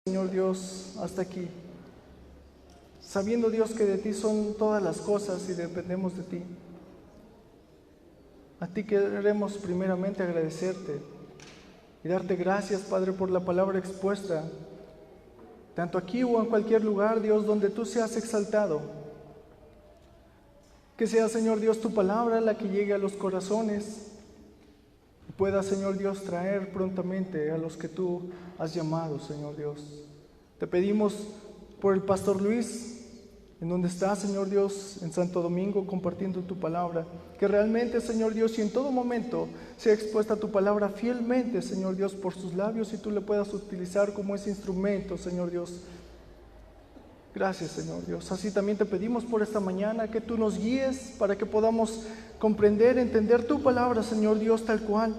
Señor Dios, hasta aquí, sabiendo, Dios, que de ti son todas las cosas y dependemos de ti. A ti queremos primeramente agradecerte y darte gracias, Padre, por la palabra expuesta, tanto aquí o en cualquier lugar, Dios, donde tú seas exaltado. Que sea, Señor Dios, tu palabra la que llegue a los corazones y pueda, Señor Dios, traer prontamente a los que tú has llamado, Señor Dios. Te pedimos por el Pastor Luis, en donde está, Señor Dios, en Santo Domingo, compartiendo tu palabra. Que realmente, Señor Dios, y en todo momento sea expuesta tu palabra fielmente, Señor Dios, por sus labios y tú le puedas utilizar como ese instrumento, Señor Dios. Gracias, Señor Dios. Así también te pedimos por esta mañana que tú nos guíes para que podamos comprender, entender tu palabra, Señor Dios, tal cual.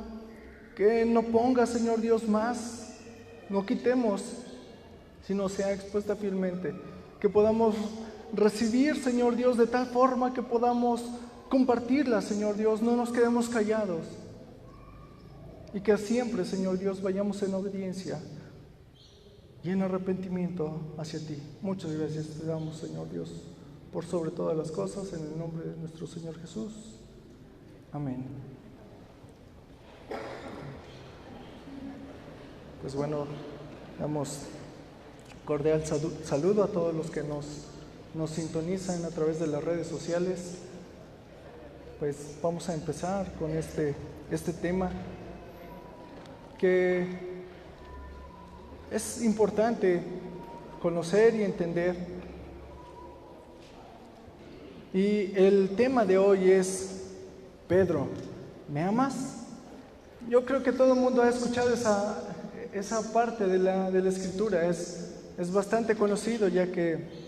Que no pongas, Señor Dios, más, no quitemos, sino sea expuesta fielmente. Que podamos recibir, Señor Dios, de tal forma que podamos compartirla, Señor Dios, no nos quedemos callados. Y que siempre, Señor Dios, vayamos en obediencia y en arrepentimiento hacia ti. Muchas gracias te damos, Señor Dios, por sobre todas las cosas, en el nombre de nuestro Señor Jesús. Amén. Pues bueno, damos cordial saludo a todos los que nos sintonizan a través de las redes sociales. Pues vamos a empezar con este tema que es importante conocer y entender. Y el tema de hoy es: Pedro, ¿me amas? Yo creo que todo el mundo ha escuchado esa parte de la escritura. Es bastante conocido, ya que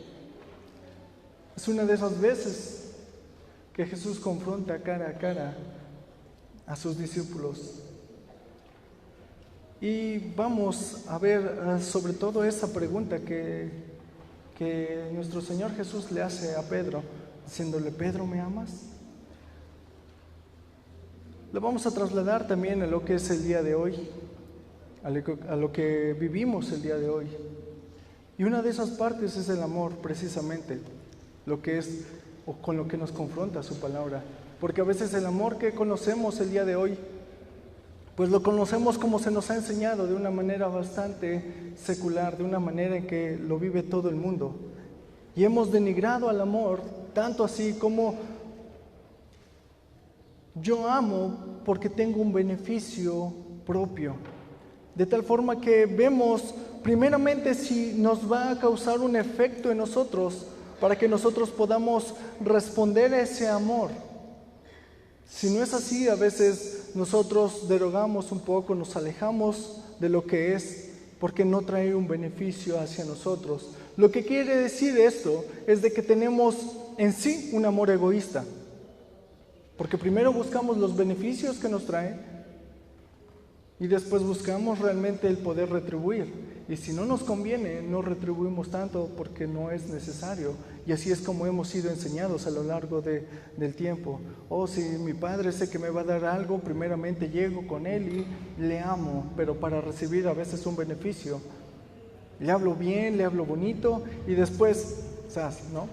es una de esas veces que Jesús confronta cara a cara a sus discípulos. Y vamos a ver sobre todo esa pregunta que nuestro Señor Jesús le hace a Pedro, diciéndole: Pedro, ¿me amas? Lo vamos a trasladar también a lo que es el día de hoy, a lo que vivimos el día de hoy. Y una de esas partes es el amor, precisamente, lo que es o con lo que nos confronta su palabra. Porque a veces el amor que conocemos el día de hoy, pues lo conocemos como se nos ha enseñado, de una manera bastante secular, de una manera en que lo vive todo el mundo. Y hemos denigrado al amor, tanto así como yo amo porque tengo un beneficio propio. De tal forma que vemos primeramente si nos va a causar un efecto en nosotros, para que nosotros podamos responder a ese amor. Si no es así, a veces nosotros derogamos un poco, nos alejamos de lo que es, porque no trae un beneficio hacia nosotros. Lo que quiere decir esto es de que tenemos en sí un amor egoísta, porque primero buscamos los beneficios que nos trae y después buscamos realmente el poder retribuir. Y si no nos conviene, no retribuimos tanto porque no es necesario. Y así es como hemos sido enseñados a lo largo del tiempo. Si mi padre sé que me va a dar algo, primeramente llego con él y le amo, pero para recibir a veces un beneficio. Le hablo bien, le hablo bonito y después, ¿no?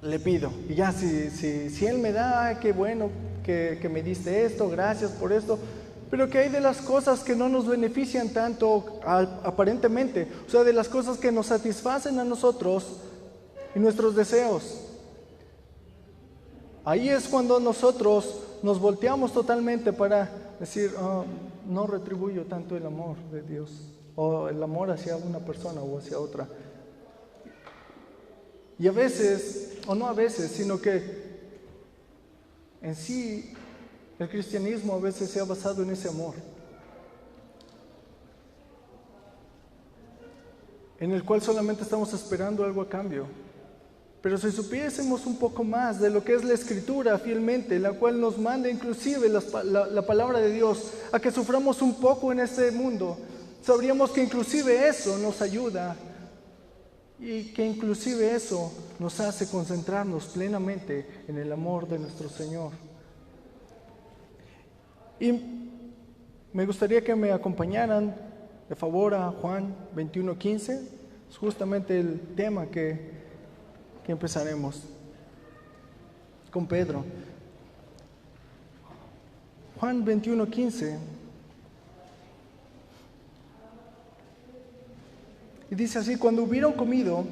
Le pido. Y ya si él me da, qué bueno que me diste esto, gracias por esto. Pero ¿qué hay de las cosas que no nos benefician tanto aparentemente? O sea, de las cosas que nos satisfacen a nosotros y nuestros deseos. Ahí es cuando nosotros nos volteamos totalmente para decir: no retribuyo tanto el amor de Dios, o el amor hacia una persona o hacia otra. Y a veces, o no a veces, sino que en sí el cristianismo a veces se ha basado en ese amor, en el cual solamente estamos esperando algo a cambio. Pero si supiésemos un poco más de lo que es la Escritura fielmente, la cual nos manda inclusive la palabra de Dios a que suframos un poco en este mundo, sabríamos que inclusive eso nos ayuda y que inclusive eso nos hace concentrarnos plenamente en el amor de nuestro Señor. Y me gustaría que me acompañaran de favor a Juan 21:15. Es justamente el tema que empezaremos con Pedro. Juan 21:15. Y dice así: cuando hubieron comido,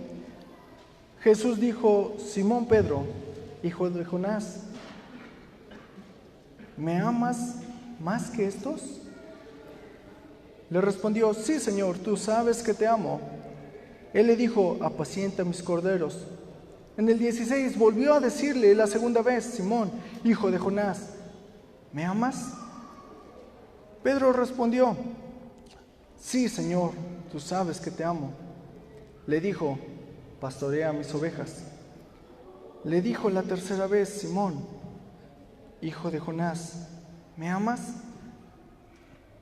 Jesús dijo: Simón Pedro, hijo de Jonás, ¿me amas más que estos? Le respondió: sí, Señor, tú sabes que te amo. Él le dijo: apacienta mis corderos. En el 16 volvió a decirle la segunda vez: Simón, hijo de Jonás, ¿me amas? Pedro respondió: sí, Señor, tú sabes que te amo. Le dijo: pastorea mis ovejas. Le dijo la tercera vez: Simón, hijo de Jonás, ¿me amas?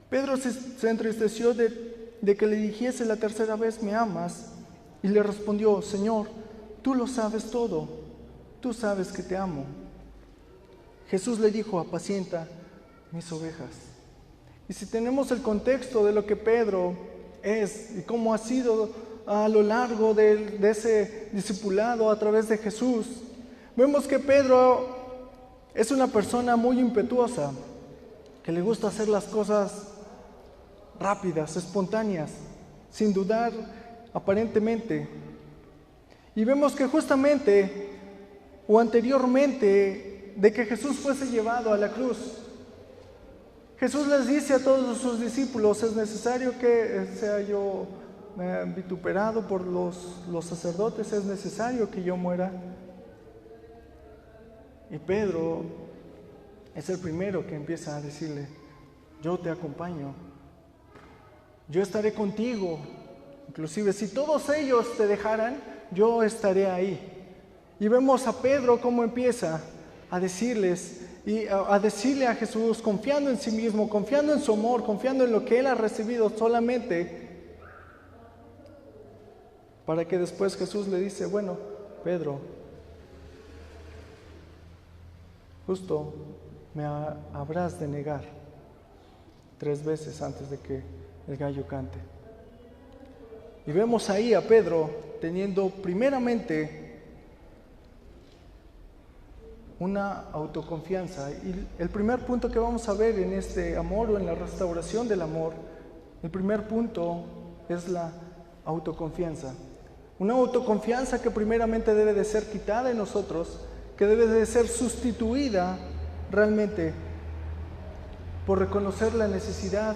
Pedro se entristeció de que le dijese la tercera vez: ¿me amas? Y le respondió: Señor, tú lo sabes todo, tú sabes que te amo. Jesús le dijo: apacienta mis ovejas. Y si tenemos el contexto de lo que Pedro es y cómo ha sido a lo largo de ese discipulado a través de Jesús, vemos que Pedro es una persona muy impetuosa, que le gusta hacer las cosas rápidas, espontáneas, sin dudar aparentemente. Y vemos que justamente o anteriormente de que Jesús fuese llevado a la cruz, Jesús les dice a todos sus discípulos: es necesario que sea yo vituperado por los sacerdotes, es necesario que yo muera. Y Pedro es el primero que empieza a decirle: yo te acompaño, yo estaré contigo, inclusive si todos ellos te dejaran, yo estaré ahí. Y vemos a Pedro cómo empieza a decirles y a decirle a Jesús, confiando en sí mismo, confiando en su amor, confiando en lo que él ha recibido solamente, para que después Jesús le dice: bueno, Pedro, justo me habrás de negar 3 veces antes de que el gallo cante. Y vemos ahí a Pedro teniendo primeramente una autoconfianza. Y el primer punto que vamos a ver en este amor o en la restauración del amor, el primer punto es la autoconfianza. Una autoconfianza que primeramente debe de ser quitada de nosotros, que debe de ser sustituida realmente por reconocer la necesidad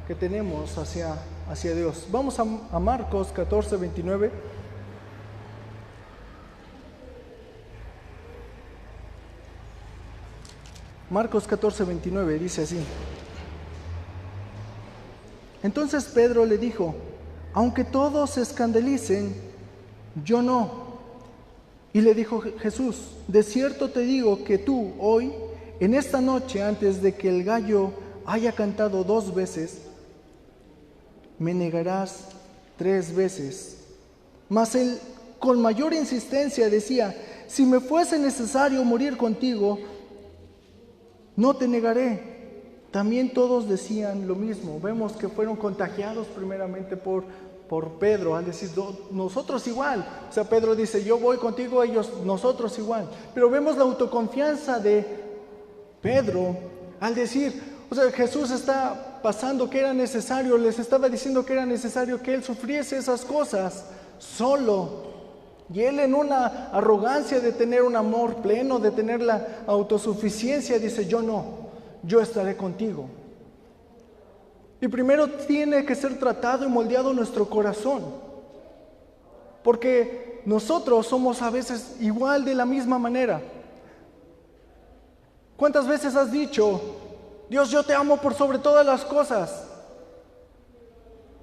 que tenemos hacia Dios. Vamos a Marcos 14:29. Marcos 14:29 dice así: entonces Pedro le dijo: aunque todos se escandalicen, yo no. Y le dijo Jesús: de cierto te digo que tú hoy, en esta noche, antes de que el gallo haya cantado 2 veces, me negarás 3 veces. Mas él con mayor insistencia decía: si me fuese necesario morir contigo, no te negaré. También todos decían lo mismo. Vemos que fueron contagiados primeramente por Pedro, al decir: nosotros igual. O sea, Pedro dice: yo voy contigo, nosotros igual. Pero vemos la autoconfianza de Pedro al decir, o sea, Jesús está pasando que era necesario, les estaba diciendo que era necesario que él sufriese esas cosas solo. Y él, en una arrogancia de tener un amor pleno, de tener la autosuficiencia, dice: yo no, yo estaré contigo. Y primero tiene que ser tratado y moldeado nuestro corazón, porque nosotros somos a veces igual, de la misma manera. ¿Cuántas veces has dicho: Dios, yo te amo por sobre todas las cosas?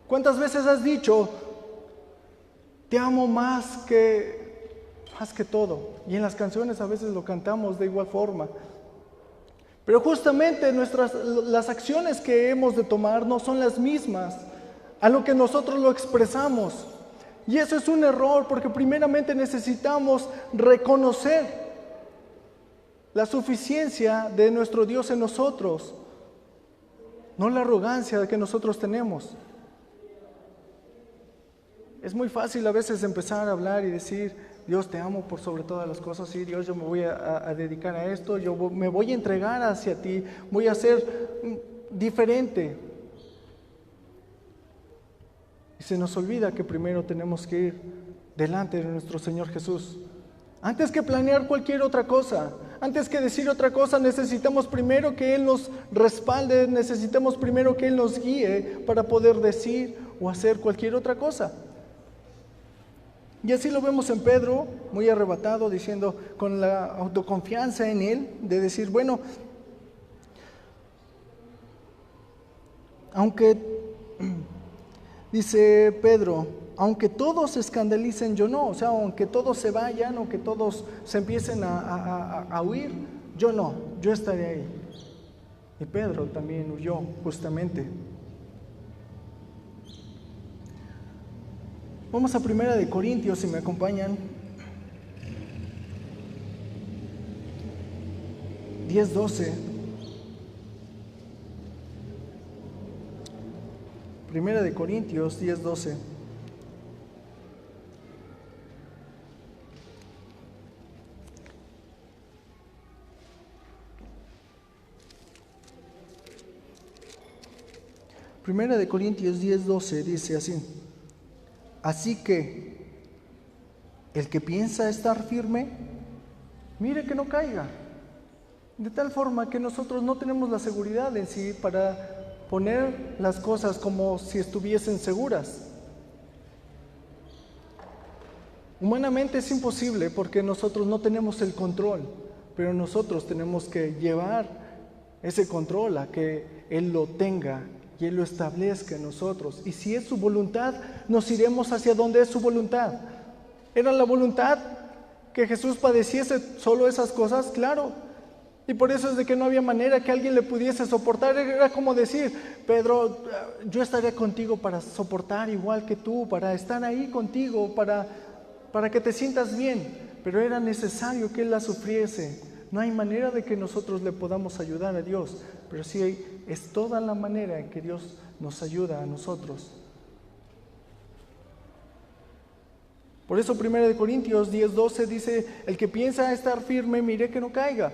¿Cuántas veces has dicho: te amo más que todo? Y en las canciones a veces lo cantamos de igual forma. Pero justamente las acciones que hemos de tomar no son las mismas a lo que nosotros lo expresamos. Y eso es un error, porque primeramente necesitamos reconocer la suficiencia de nuestro Dios en nosotros, no la arrogancia que nosotros tenemos. es muy fácil a veces empezar a hablar y decir, Dios, te amo por sobre todas las cosas, sí, Dios, yo me voy a dedicar a esto, me voy a entregar hacia ti, voy a ser diferente. Y se nos olvida que primero tenemos que ir delante de nuestro Señor Jesús. Antes que planear cualquier otra cosa, antes que decir otra cosa, necesitamos primero que Él nos respalde, necesitamos primero que Él nos guíe para poder decir o hacer cualquier otra cosa. Y así lo vemos en Pedro, muy arrebatado, diciendo con la autoconfianza en Él, de decir, bueno, aunque, dice Pedro, aunque todos se escandalicen, yo no. O sea, aunque todos se vayan, aunque todos se empiecen a huir, yo no, yo estaré ahí. Y Pedro también huyó, justamente. Vamos a 1 Corintios, si me acompañan. 10:12. 1 Corintios 10:12. Primera de Corintios 10:12 dice así: así que el que piensa estar firme, mire que no caiga. De tal forma que nosotros no tenemos la seguridad en sí para poner las cosas como si estuviesen seguras. Humanamente es imposible porque nosotros no tenemos el control, pero nosotros tenemos que llevar ese control a que Él lo tenga y Él lo establezca en nosotros. Y si es su voluntad, nos iremos hacia donde es su voluntad. ¿Era la voluntad que Jesús padeciese solo esas cosas? Claro. Y por eso es de que no había manera que alguien le pudiese soportar. Era como decir, Pedro, yo estaré contigo para soportar igual que tú, para estar ahí contigo, para que te sientas bien. Pero era necesario que Él la sufriese. No hay manera de que nosotros le podamos ayudar a Dios, pero sí es toda la manera en que Dios nos ayuda a nosotros. Por eso 1 Corintios 10:12 dice, el que piensa estar firme, mire que no caiga.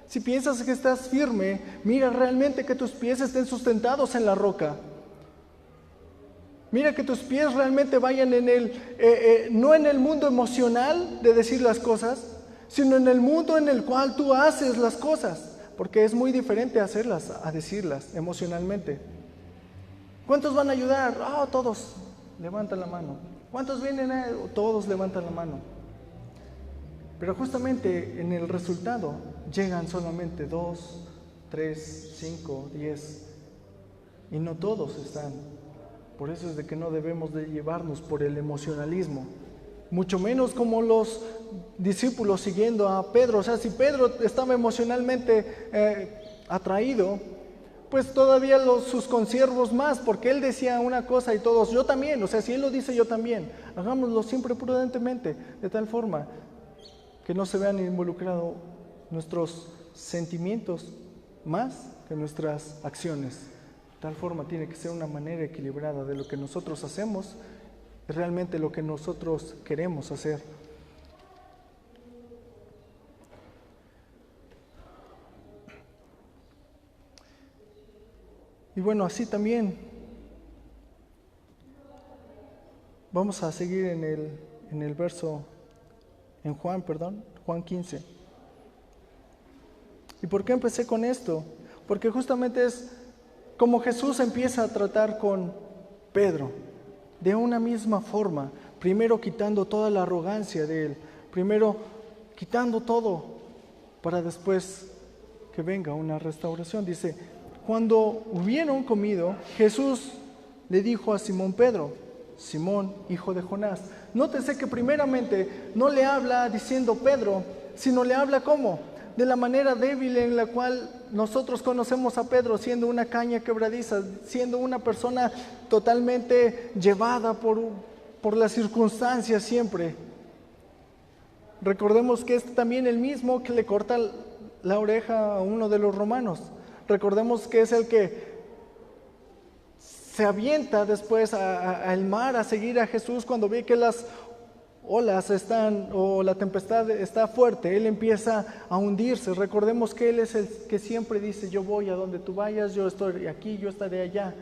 Si piensas que estás firme, mira realmente que tus pies estén sustentados en la roca. Mira que tus pies realmente vayan no en el mundo emocional de decir las cosas, sino en el mundo en el cual tú haces las cosas, porque es muy diferente hacerlas a decirlas emocionalmente. ¿Cuántos van a ayudar? Todos levantan la mano. ¿Cuántos vienen? Todos levantan la mano. Pero justamente en el resultado llegan solamente 2, 3, 5, 10 y no todos están. Por eso es de que no debemos de llevarnos por el emocionalismo. Mucho menos como los discípulos siguiendo a Pedro. O sea, si Pedro estaba emocionalmente atraído, pues todavía sus consiervos más, porque él decía una cosa y todos, yo también. O sea, si él lo dice, yo también. Hagámoslo siempre prudentemente, de tal forma que no se vean involucrados nuestros sentimientos más que nuestras acciones. De tal forma tiene que ser una manera equilibrada de lo que nosotros hacemos, realmente lo que nosotros queremos hacer. Y bueno, así también vamos a seguir en el verso, en Juan 15. ¿Y por qué empecé con esto? Porque justamente es como Jesús empieza a tratar con Pedro, de una misma forma, primero quitando toda la arrogancia de él, primero quitando todo, para después que venga una restauración. Dice, cuando hubieron comido, Jesús le dijo a Simón Pedro, Simón, hijo de Jonás. Nótese que primeramente no le habla diciendo Pedro, sino le habla ¿cómo? De la manera débil en la cual nosotros conocemos a Pedro, siendo una caña quebradiza, siendo una persona totalmente llevada por las circunstancias siempre. Recordemos que es también el mismo que le corta la oreja a uno de los romanos. Recordemos que es el que se avienta después al mar a seguir a Jesús. Cuando ve que las olas están, o la tempestad está fuerte, él empieza a hundirse. Recordemos que él es el que siempre dice: yo voy a donde tú vayas, yo estoy aquí, yo estaré allá.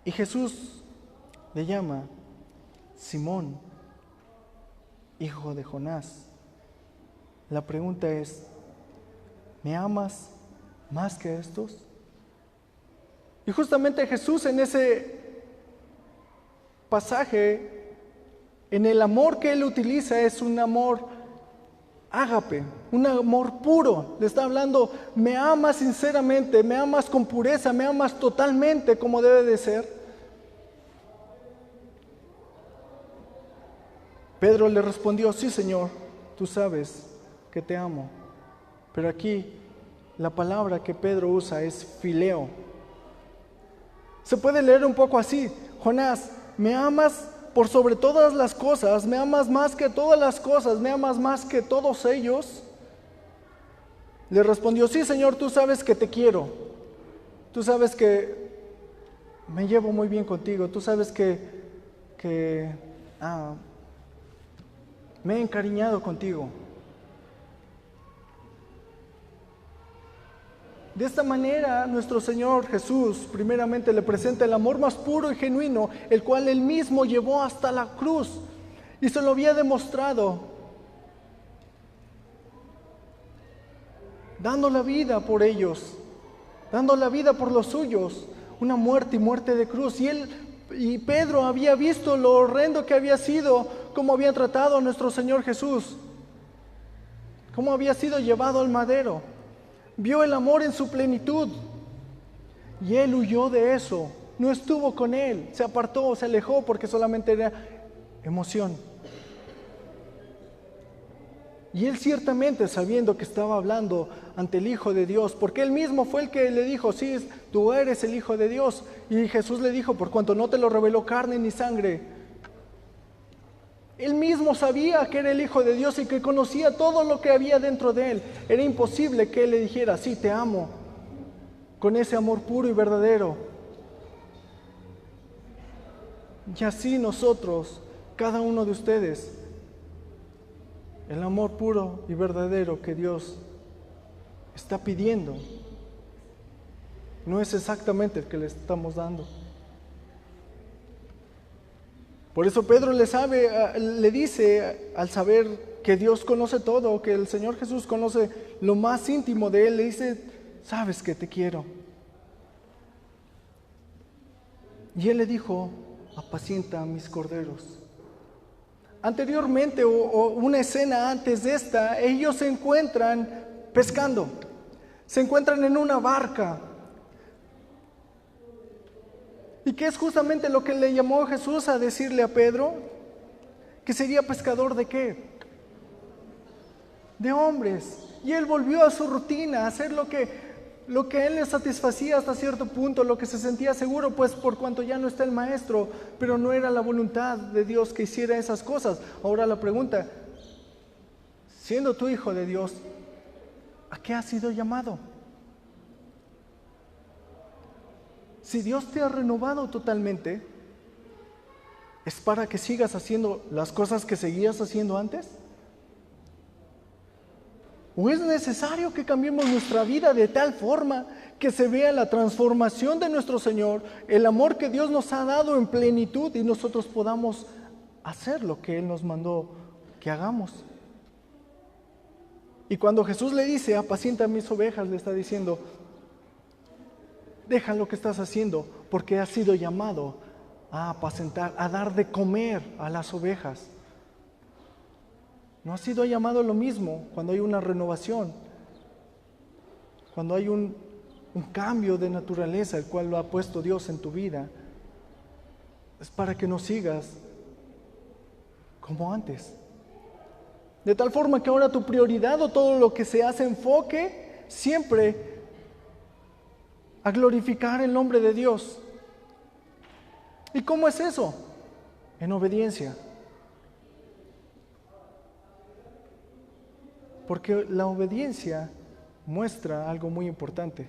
Y Jesús le llama: Simón, hijo de Jonás. La pregunta es: ¿me amas más que estos? Y justamente Jesús en ese pasaje, en el amor que él utiliza, es un amor ágape, un amor puro. Le está hablando: me amas sinceramente, me amas con pureza, me amas totalmente como debe de ser. Pedro le respondió: sí, Señor, tú sabes que te amo. Pero aquí la palabra que Pedro usa es fileo. Se puede leer un poco así: Jonás, ¿me amas por sobre todas las cosas? ¿Me amas más que todas las cosas? ¿Me amas más que todos ellos? Le respondió: sí, Señor, tú sabes que te quiero. Tú sabes que me llevo muy bien contigo. Tú sabes que me he encariñado contigo. De esta manera, nuestro Señor Jesús primeramente le presenta el amor más puro y genuino, el cual Él mismo llevó hasta la cruz y se lo había demostrado, dando la vida por ellos, dando la vida por los suyos, una muerte y muerte de cruz. Y Pedro había visto lo horrendo que había sido, cómo habían tratado a nuestro Señor Jesús, cómo había sido llevado al madero. Vio el amor en su plenitud y él huyó de eso, no estuvo con él, se apartó, se alejó porque solamente era emoción. Y él ciertamente, sabiendo que estaba hablando ante el Hijo de Dios, porque él mismo fue el que le dijo: sí, tú eres el Hijo de Dios. Y Jesús le dijo: por cuanto no te lo reveló carne ni sangre. Él mismo sabía que era el Hijo de Dios y que conocía todo lo que había dentro de él. Era imposible que él le dijera: sí, te amo, con ese amor puro y verdadero. Y así nosotros, cada uno de ustedes, el amor puro y verdadero que Dios está pidiendo, no es exactamente el que le estamos dando. Por eso Pedro le dice, al saber que Dios conoce todo, que el Señor Jesús conoce lo más íntimo de él, le dice: sabes que te quiero. Y él le dijo: apacienta a mis corderos. Anteriormente, o una escena antes de esta, ellos se encuentran pescando, se encuentran en una barca. ¿Y qué es justamente lo que le llamó Jesús a decirle a Pedro? Que sería pescador ¿de qué? De hombres. Y él volvió a su rutina, a hacer lo que a él le satisfacía hasta cierto punto, lo que se sentía seguro, pues por cuanto ya no está el maestro, pero no era la voluntad de Dios que hiciera esas cosas. Ahora la pregunta: siendo tú hijo de Dios, ¿a qué has sido llamado? Si Dios te ha renovado totalmente, ¿es para que sigas haciendo las cosas que seguías haciendo antes? ¿O es necesario que cambiemos nuestra vida de tal forma que se vea la transformación de nuestro Señor, el amor que Dios nos ha dado en plenitud y nosotros podamos hacer lo que Él nos mandó que hagamos? Y cuando Jesús le dice: apacienta mis ovejas, le está diciendo: deja lo que estás haciendo, porque has sido llamado a apacentar, a dar de comer a las ovejas. No has sido llamado a lo mismo cuando hay una renovación, cuando hay un cambio de naturaleza, el cual lo ha puesto Dios en tu vida. Es para que no sigas como antes. De tal forma que ahora tu prioridad, o todo lo que se hace, enfoque siempre a glorificar el nombre de Dios. ¿Y cómo es eso? En obediencia. Porque la obediencia muestra algo muy importante.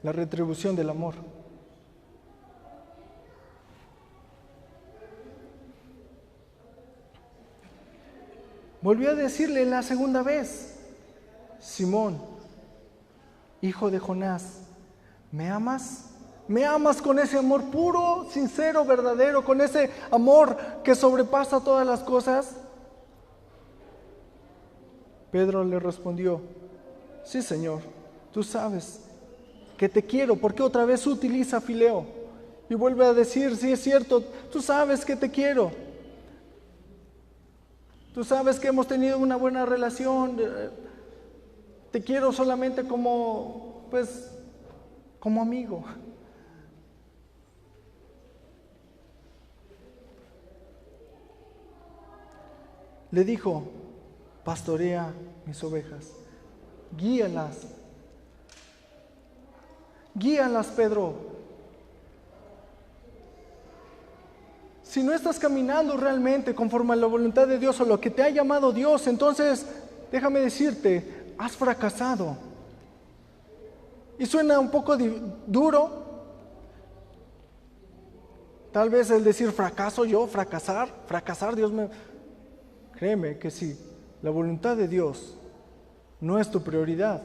la retribución del amor. Volvió a decirle la segunda vez: Simón, hijo de Jonás, ¿me amas? ¿Me amas con ese amor puro, sincero, verdadero, con ese amor que sobrepasa todas las cosas? Pedro le respondió: sí, Señor, tú sabes que te quiero. ¿Por qué otra vez utiliza fileo? Y vuelve a decir: sí, es cierto, tú sabes que te quiero. Tú sabes que hemos tenido una buena relación. Te quiero solamente como amigo. Le dijo: pastorea mis ovejas, guíalas, Pedro. Si no estás caminando realmente conforme a la voluntad de Dios o lo que te ha llamado Dios, entonces déjame decirte, has fracasado. Y suena un poco duro, tal vez el decir fracaso yo, fracasar, Dios me... Créeme que si la voluntad de Dios no es tu prioridad,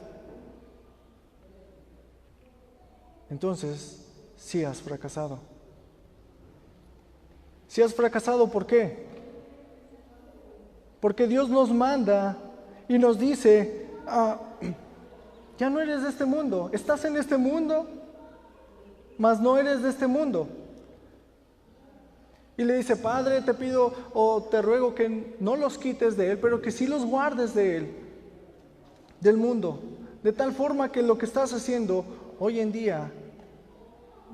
entonces sí has fracasado. Si has fracasado, ¿por qué? Porque Dios nos manda y nos dice: ya no eres de este mundo, estás en este mundo, mas no eres de este mundo. Y le dice: Padre, te pido o te ruego que no los quites de él, pero que sí los guardes de él, del mundo, de tal forma que lo que estás haciendo hoy en día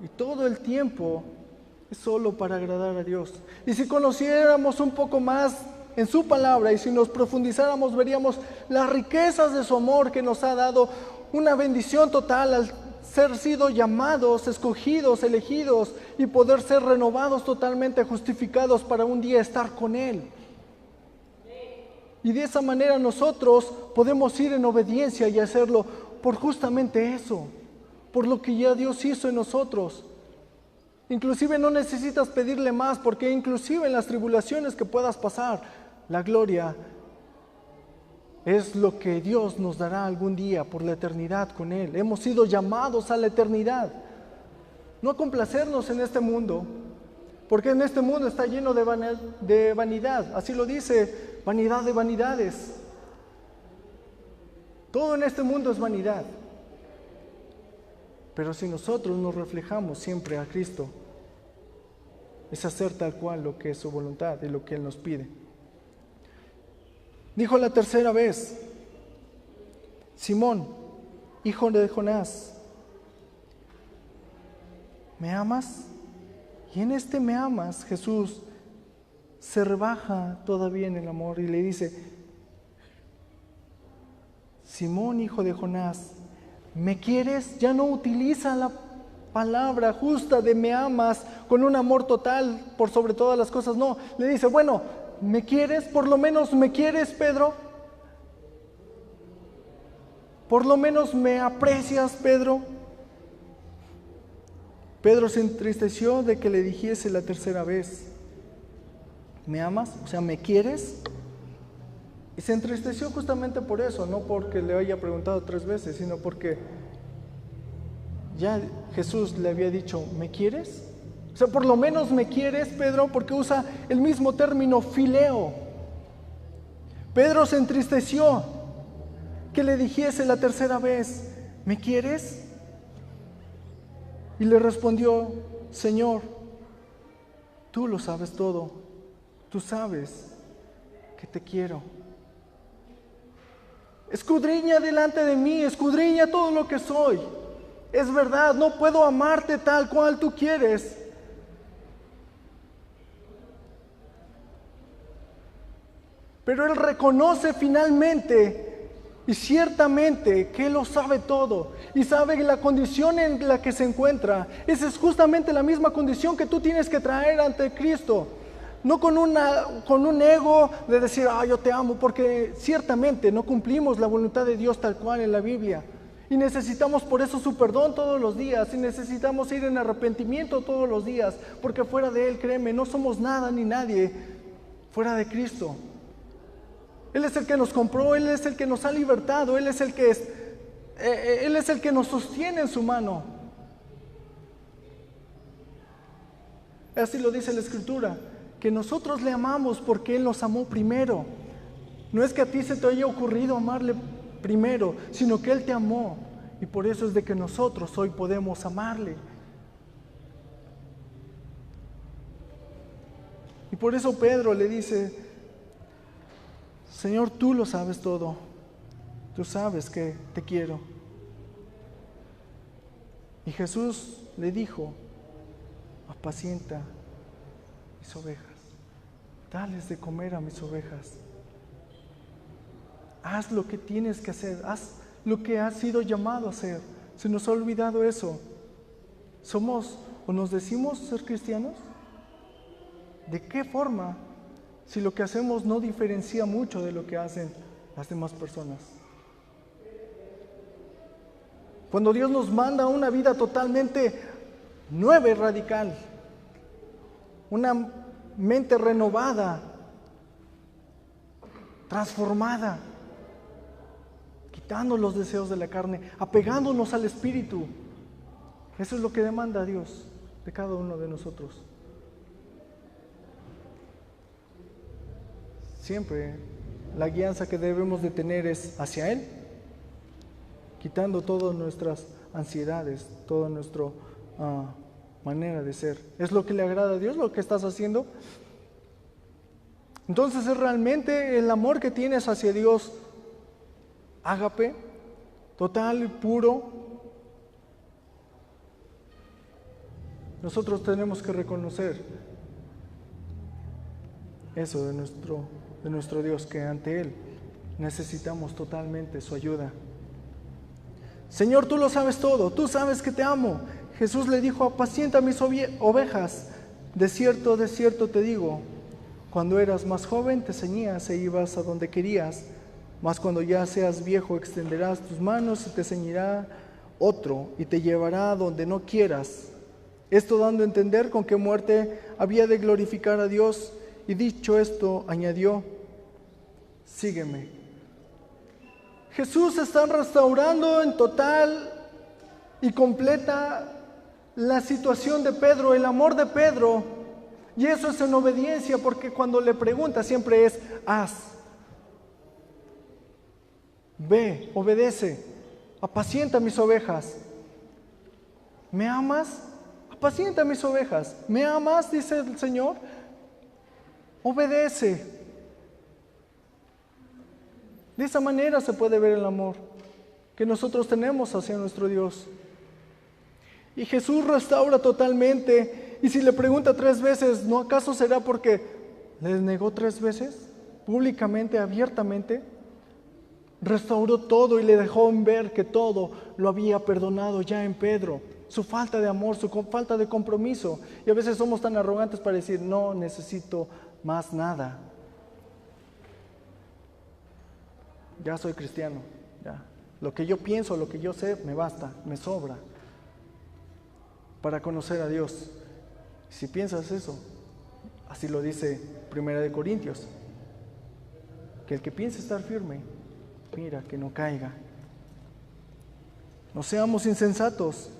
y todo el tiempo es solo para agradar a Dios. Y si conociéramos un poco más en su palabra y si nos profundizáramos, veríamos las riquezas de su amor, que nos ha dado una bendición total al ser sido llamados, escogidos, elegidos y poder ser renovados totalmente, justificados para un día estar con Él. Y de esa manera nosotros podemos ir en obediencia y hacerlo por justamente eso, por lo que ya Dios hizo en nosotros. Inclusive no necesitas pedirle más, porque inclusive en las tribulaciones que puedas pasar, la gloria es lo que Dios nos dará algún día por la eternidad con Él. Hemos sido llamados a la eternidad, no a complacernos en este mundo, porque en este mundo está lleno de vanidad. Así lo dice: vanidad de vanidades. Todo en este mundo es vanidad. Pero si nosotros nos reflejamos siempre a Cristo, es hacer tal cual lo que es su voluntad y lo que Él nos pide. Dijo la tercera vez: Simón, hijo de Jonás, ¿me amas? Y en este me amas, Jesús se rebaja todavía en el amor y le dice: Simón, hijo de Jonás, ¿me quieres? Ya no utiliza la palabra justa de me amas con un amor total por sobre todas las cosas. No, le dice: bueno, ¿me quieres? Por lo menos ¿me quieres, Pedro? Por lo menos ¿me aprecias, Pedro? Pedro se entristeció de que le dijese la tercera vez: ¿me amas? O sea, ¿me quieres? Y se entristeció justamente por eso, no porque le haya preguntado 3 veces, sino porque ya Jesús le había dicho: ¿me quieres? O sea, por lo menos ¿me quieres, Pedro? Porque usa el mismo término, fileo. Pedro se entristeció que le dijese la tercera vez: ¿me quieres? Y le respondió: Señor, tú lo sabes todo, tú sabes que te quiero. Escudriña delante de mí, escudriña todo lo que soy. Es verdad, no puedo amarte tal cual tú quieres. Pero Él reconoce finalmente y ciertamente que Él lo sabe todo y sabe la condición en la que se encuentra. Esa es justamente la misma condición que tú tienes que traer ante Cristo. No con un ego de decir: yo te amo, porque ciertamente no cumplimos la voluntad de Dios tal cual en la Biblia. Y necesitamos por eso su perdón todos los días. Y necesitamos ir en arrepentimiento todos los días. Porque fuera de Él, créeme, no somos nada ni nadie fuera de Cristo. Él es el que nos compró, Él es el que nos ha libertado, Él es el que nos sostiene en su mano. Así lo dice la Escritura, que nosotros le amamos porque Él nos amó primero. No es que a ti se te haya ocurrido amarle primero, sino que Él te amó. Y por eso es de que nosotros hoy podemos amarle. Y por eso Pedro le dice: Señor, tú lo sabes todo. Tú sabes que te quiero. Y Jesús le dijo: apacienta mis ovejas. Dales de comer a mis ovejas. Haz lo que tienes que hacer. Haz lo que has sido llamado a hacer. Se nos ha olvidado eso. ¿Somos o nos decimos ser cristianos? ¿De qué forma? Si lo que hacemos no diferencia mucho de lo que hacen las demás personas. Cuando Dios nos manda una vida totalmente nueva y radical, una mente renovada, transformada, quitando los deseos de la carne, apegándonos al Espíritu. Eso es lo que demanda Dios de cada uno de nosotros. Siempre la guianza que debemos de tener es hacia Él, quitando todas nuestras ansiedades, toda nuestra manera de ser. ¿Es lo que le agrada a Dios lo que estás haciendo? Entonces es realmente el amor que tienes hacia Dios, ágape, total y puro. Nosotros tenemos que reconocer eso de nuestro Dios, que ante Él necesitamos totalmente su ayuda. Señor, tú lo sabes todo, tú sabes que te amo. Jesús le dijo: apacienta mis ovejas. De cierto te digo, cuando eras más joven te ceñías e ibas a donde querías, mas cuando ya seas viejo extenderás tus manos y te ceñirá otro y te llevará a donde no quieras. Esto dando a entender con qué muerte había de glorificar a Dios. Y dicho esto, añadió: sígueme. Jesús está restaurando en total y completa la situación de Pedro, el amor de Pedro. Y eso es en obediencia, porque cuando le pregunta siempre es: haz, ve, obedece, apacienta mis ovejas. ¿Me amas? Apacienta mis ovejas. ¿Me amas?, dice el Señor. Obedece. De esa manera se puede ver el amor que nosotros tenemos hacia nuestro Dios. Y Jesús restaura totalmente. Y si le pregunta 3 veces, ¿no acaso será porque les negó 3 veces? Públicamente, abiertamente. Restauró todo y le dejó ver que todo lo había perdonado ya en Pedro. Su falta de amor, su falta de compromiso. Y a veces somos tan arrogantes para decir: no necesito más nada. Ya soy cristiano. Ya. Lo que yo pienso, lo que yo sé, me basta, me sobra para conocer a Dios. Si piensas eso, así lo dice 1 Corintios, que el que piense estar firme, mira que no caiga. No seamos insensatos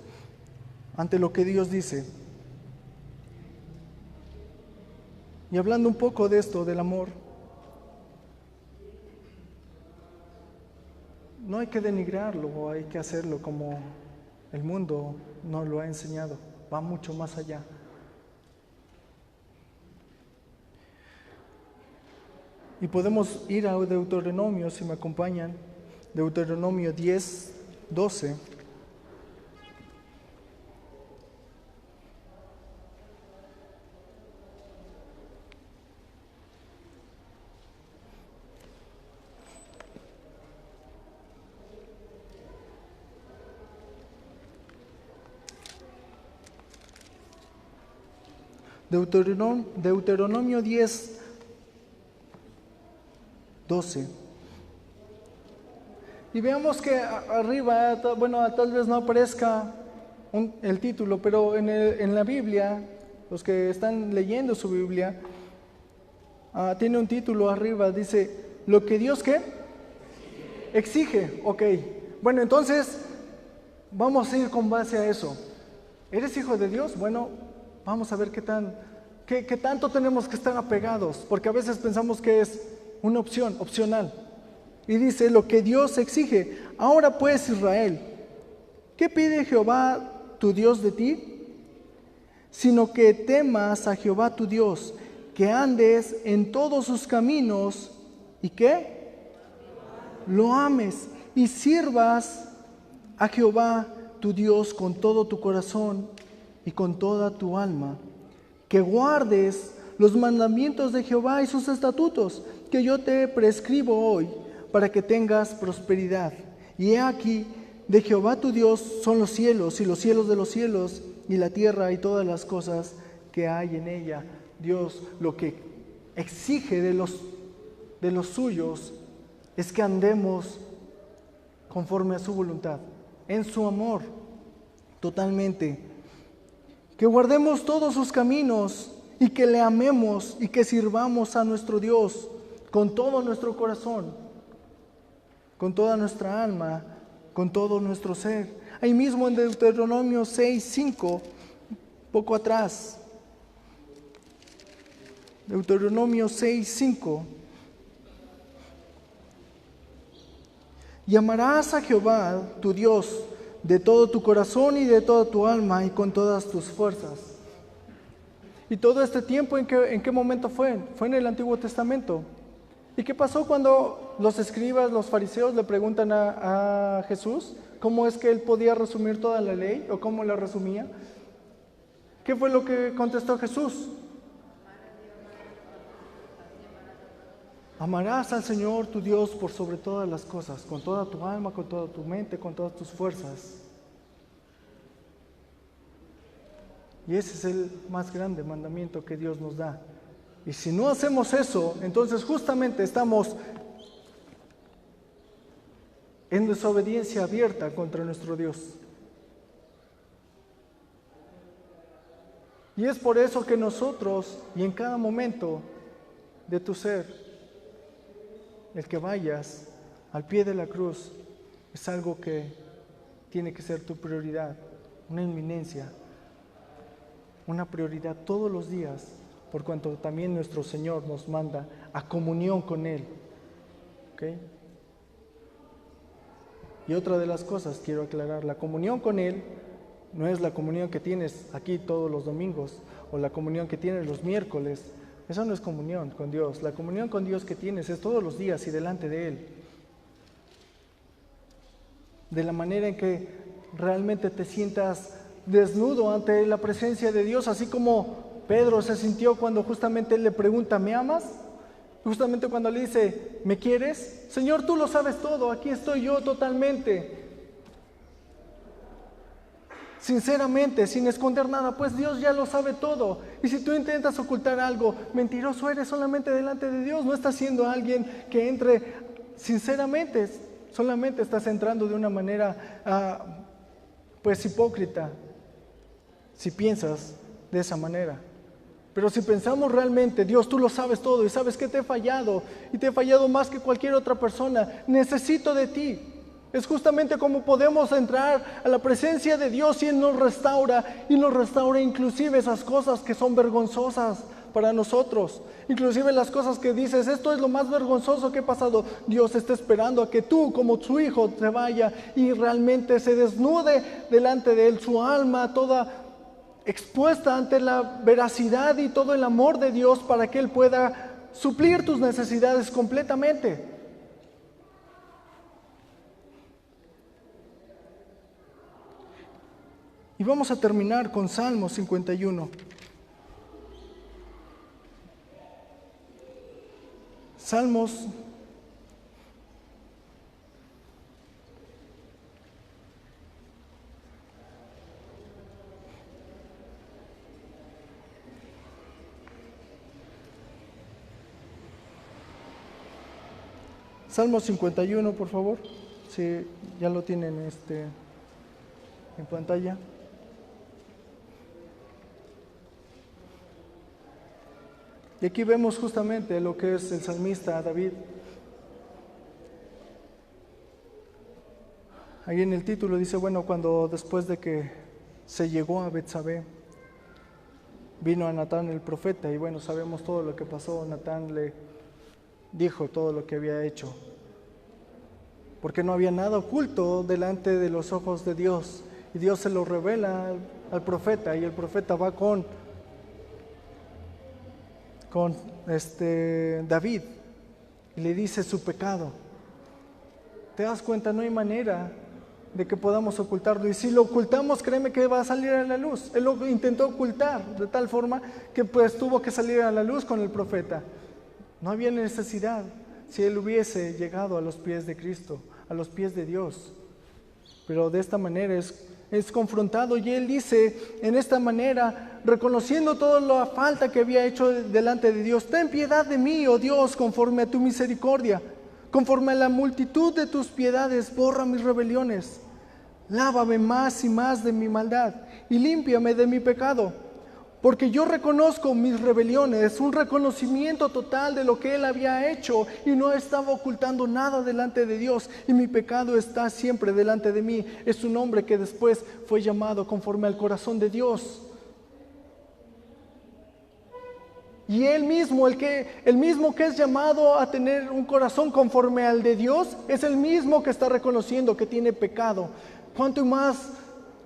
ante lo que Dios dice. Y hablando un poco de esto, del amor, no hay que denigrarlo o hay que hacerlo como el mundo nos lo ha enseñado. Va mucho más allá. Y podemos ir a Deuteronomio, si me acompañan. Deuteronomio 10, 12. Deuteronomio 10, 12. Y veamos que arriba, bueno, tal vez no aparezca el título, pero en la Biblia, los que están leyendo su Biblia, tiene un título arriba, dice, lo que Dios, ¿qué? Exige, ok. Bueno, entonces, vamos a ir con base a eso. ¿Eres hijo de Dios? Bueno, vamos a ver qué tanto tenemos que estar apegados, porque a veces pensamos que es una opción, opcional. Y dice, lo que Dios exige. Ahora pues, Israel, ¿qué pide Jehová tu Dios de ti? Sino que temas a Jehová tu Dios, que andes en todos sus caminos, ¿y qué? Lo ames y sirvas a Jehová tu Dios con todo tu corazón y con toda tu alma. Que guardes los mandamientos de Jehová y sus estatutos, que yo te prescribo hoy, para que tengas prosperidad. Y he aquí, de Jehová tu Dios son los cielos y los cielos de los cielos, y la tierra y todas las cosas que hay en ella. Dios lo que exige de los suyos es que andemos conforme a su voluntad, en su amor, totalmente. Que guardemos todos sus caminos y que le amemos y que sirvamos a nuestro Dios con todo nuestro corazón, con toda nuestra alma, con todo nuestro ser. Ahí mismo en Deuteronomio 6:5, poco atrás. Deuteronomio 6:5. Y amarás a Jehová, tu Dios, de todo tu corazón y de toda tu alma y con todas tus fuerzas. ¿Y todo este tiempo en qué momento fue? Fue en el Antiguo Testamento. ¿Y qué pasó cuando los escribas, los fariseos le preguntan a Jesús cómo es que él podía resumir toda la ley o cómo la resumía? ¿Qué fue lo que contestó Jesús? Amarás al Señor tu Dios por sobre todas las cosas, con toda tu alma, con toda tu mente, con todas tus fuerzas. Y ese es el más grande mandamiento que Dios nos da. Y si no hacemos eso, entonces justamente estamos en desobediencia abierta contra nuestro Dios. Y es por eso que nosotros, y en cada momento de tu ser, el que vayas al pie de la cruz, es algo que tiene que ser tu prioridad, una inminencia, una prioridad todos los días, por cuanto también nuestro Señor nos manda a comunión con Él. ¿Okay? Y otra de las cosas, quiero aclarar, la comunión con Él no es la comunión que tienes aquí todos los domingos o la comunión que tienes los miércoles. Eso no es comunión con Dios. La comunión con Dios que tienes es todos los días y delante de Él. De la manera en que realmente te sientas desnudo ante la presencia de Dios, así como Pedro se sintió cuando justamente Él le pregunta, ¿me amas? Justamente cuando le dice, ¿me quieres? Señor, tú lo sabes todo, aquí estoy yo totalmente. Sinceramente, sin esconder nada, pues Dios ya lo sabe todo. Y si tú intentas ocultar algo, mentiroso eres solamente delante de Dios. No estás siendo alguien que entre sinceramente, solamente estás entrando de una manera, pues hipócrita, si piensas de esa manera. Pero si pensamos realmente, Dios, tú lo sabes todo y sabes que te he fallado y te he fallado más que cualquier otra persona, necesito de ti. Es justamente como podemos entrar a la presencia de Dios y Él nos restaura y nos restaura inclusive esas cosas que son vergonzosas para nosotros. Inclusive las cosas que dices, esto es lo más vergonzoso que he pasado. Dios está esperando a que tú como su hijo te vaya y realmente se desnude delante de Él su alma toda expuesta ante la veracidad y todo el amor de Dios para que Él pueda suplir tus necesidades completamente. Y vamos a terminar con Salmo 51. Salmos 51, por favor. Sí, ya lo tienen en pantalla. Y aquí vemos justamente lo que es el salmista David. Ahí en el título dice, bueno, cuando después de que se llegó a Betsabé, vino a Natán el profeta, y bueno, sabemos todo lo que pasó. Natán le dijo todo lo que había hecho, porque no había nada oculto delante de los ojos de Dios, y Dios se lo revela al profeta, y el profeta va con David y le dice su pecado. ¿Te das cuenta? No hay manera de que podamos ocultarlo, y si lo ocultamos, créeme que va a salir a la luz. Él lo intentó ocultar de tal forma que pues tuvo que salir a la luz con el profeta. No había necesidad si él hubiese llegado a los pies de Cristo, a los pies de Dios, pero de esta manera es confrontado, y él dice en esta manera, reconociendo toda la falta que había hecho delante de Dios: ten piedad de mí, oh Dios, conforme a tu misericordia, conforme a la multitud de tus piedades, borra mis rebeliones. Lávame más y más de mi maldad y límpiame de mi pecado, porque yo reconozco mis rebeliones, un reconocimiento total de lo que él había hecho, y no estaba ocultando nada delante de Dios, y mi pecado está siempre delante de mí. Es un hombre que después fue llamado conforme al corazón de Dios. Y él mismo, el mismo que es llamado a tener un corazón conforme al de Dios, es el mismo que está reconociendo que tiene pecado. Cuanto más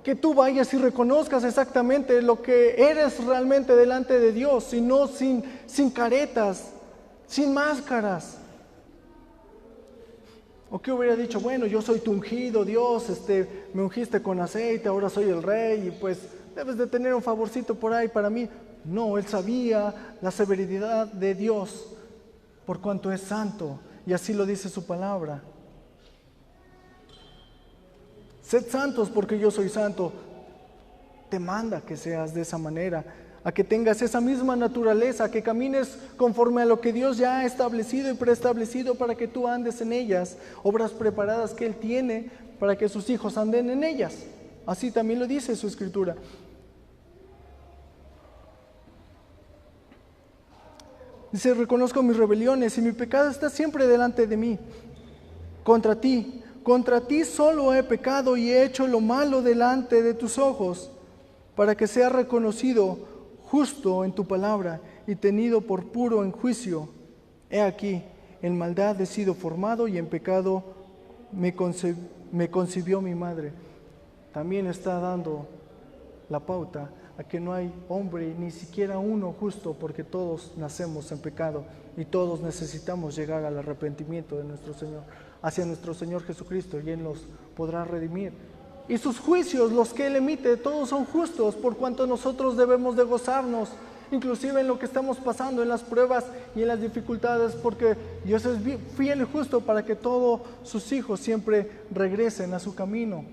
que tú vayas y reconozcas exactamente lo que eres realmente delante de Dios, y no sin caretas, sin máscaras. ¿O qué hubiera dicho? Bueno, yo soy tu ungido, Dios, me ungiste con aceite, ahora soy el rey, y pues debes de tener un favorcito por ahí para mí. No, él sabía la severidad de Dios por cuanto es santo, y así lo dice su palabra. Sed santos porque yo soy santo. Te manda que seas de esa manera, a que tengas esa misma naturaleza, a que camines conforme a lo que Dios ya ha establecido y preestablecido para que tú andes en ellas, obras preparadas que Él tiene para que sus hijos anden en ellas. Así también lo dice su Escritura. Dice: reconozco mis rebeliones y mi pecado está siempre delante de mí. Contra ti solo he pecado y he hecho lo malo delante de tus ojos, para que sea reconocido justo en tu palabra y tenido por puro en juicio. He aquí, en maldad he sido formado y en pecado me concibió mi madre. También está dando la pauta a que no hay hombre, ni siquiera uno justo, porque todos nacemos en pecado y todos necesitamos llegar al arrepentimiento de nuestro Señor, hacia nuestro Señor Jesucristo, y Él nos podrá redimir. Y sus juicios, los que Él emite, todos son justos, por cuanto nosotros debemos de gozarnos, inclusive en lo que estamos pasando, en las pruebas y en las dificultades, porque Dios es fiel y justo para que todos sus hijos siempre regresen a su camino.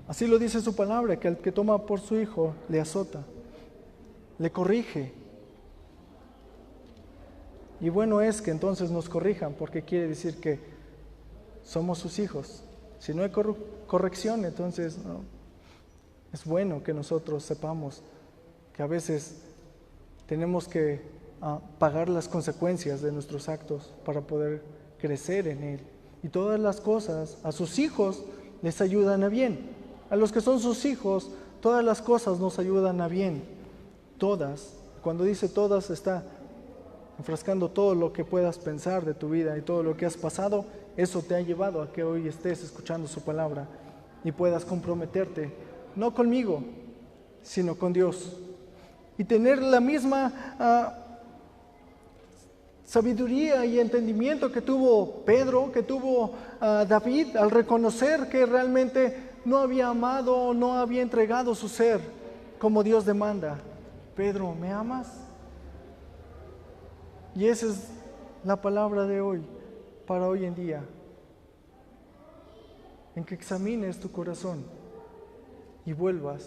Así lo dice su palabra, que al que toma por su hijo le azota, le corrige. Y bueno es que entonces nos corrijan, porque quiere decir que somos sus hijos. Si no hay corrección, entonces no. Es bueno que nosotros sepamos que a veces tenemos que pagar las consecuencias de nuestros actos para poder crecer en Él. Y todas las cosas a sus hijos les ayudan a bien. A los que son sus hijos, todas las cosas nos ayudan a bien. Todas. Cuando dice todas, está enfrascando todo lo que puedas pensar de tu vida y todo lo que has pasado. Eso te ha llevado a que hoy estés escuchando su palabra y puedas comprometerte, no conmigo, sino con Dios. Y tener la misma sabiduría y entendimiento que tuvo Pedro, que tuvo David, al reconocer que realmente no había amado, no había entregado su ser como Dios demanda. Pedro, ¿me amas? Y esa es la palabra de hoy, para hoy en día, en que examines tu corazón y vuelvas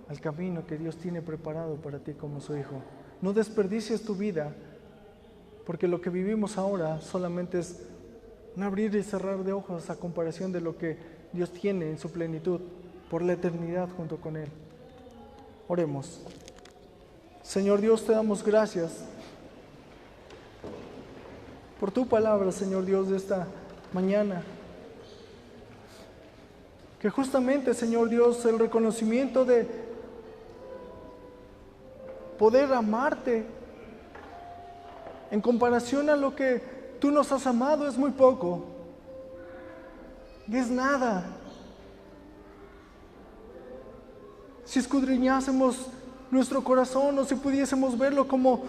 al camino que Dios tiene preparado para ti como su hijo. No desperdicies tu vida porque lo que vivimos ahora solamente es un abrir y cerrar de ojos a comparación de lo que Dios tiene en su plenitud por la eternidad junto con Él. Oremos. Señor Dios, te damos gracias por tu palabra, Señor Dios, de esta mañana. Que justamente, Señor Dios, el reconocimiento de poder amarte en comparación a lo que tú nos has amado es muy poco. Y es nada. Si escudriñásemos nuestro corazón o si pudiésemos verlo como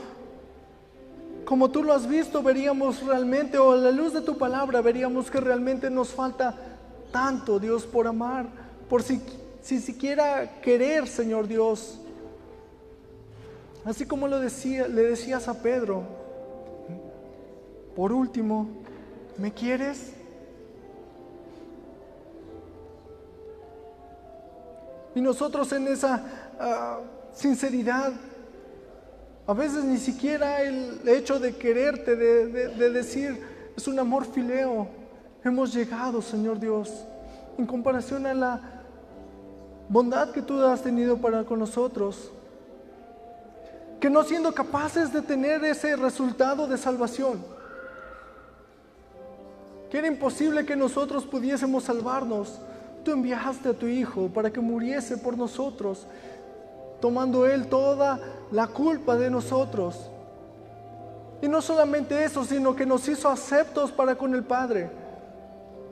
tú lo has visto, veríamos realmente, o a la luz de tu palabra, veríamos que realmente nos falta tanto, Dios, por amar, por si siquiera querer, Señor Dios. Así como le decías a Pedro, por último, ¿me quieres? Y nosotros en esa sinceridad, a veces ni siquiera el hecho de quererte, de decir, es un amor fileo, hemos llegado, Señor Dios, en comparación a la bondad que tú has tenido para con nosotros, que no siendo capaces de tener ese resultado de salvación, que era imposible que nosotros pudiésemos salvarnos, tú enviaste a tu Hijo para que muriese por nosotros, tomando Él toda la culpa de nosotros. Y no solamente eso, sino que nos hizo aceptos para con el Padre,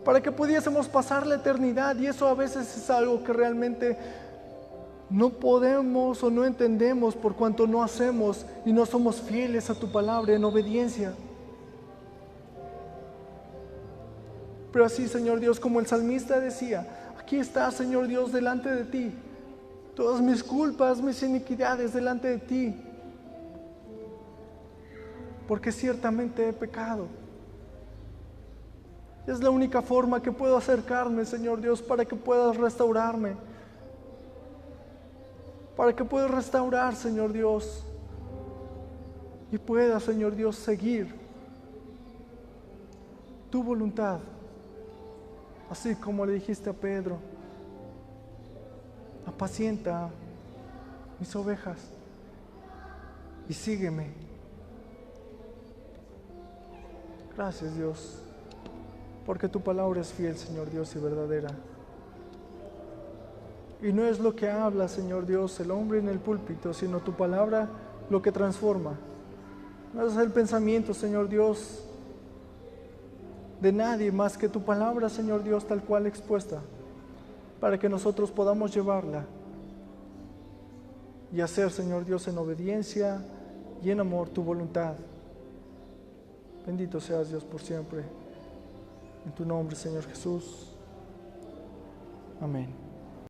para que pudiésemos pasar la eternidad. Y eso a veces es algo que realmente no podemos o no entendemos por cuanto no hacemos y no somos fieles a tu palabra en obediencia. Pero así, Señor Dios, como el salmista decía, aquí está, Señor Dios, delante de ti, todas mis culpas, mis iniquidades delante de ti, porque ciertamente he pecado. Es la única forma que puedo acercarme, Señor Dios, para que puedas restaurarme, para que puedas restaurar, Señor Dios, y pueda, Señor Dios, seguir tu voluntad, así como le dijiste a Pedro, apacienta mis ovejas y sígueme. Gracias, Dios, porque tu palabra es fiel, Señor Dios, y verdadera. Y no es lo que habla, Señor Dios, el hombre en el púlpito, sino tu palabra lo que transforma. No es el pensamiento, Señor Dios, de nadie más que tu palabra, Señor Dios, tal cual expuesta, para que nosotros podamos llevarla y hacer, Señor Dios, en obediencia y en amor tu voluntad. Bendito seas, Dios, por siempre. En tu nombre, Señor Jesús. Amén.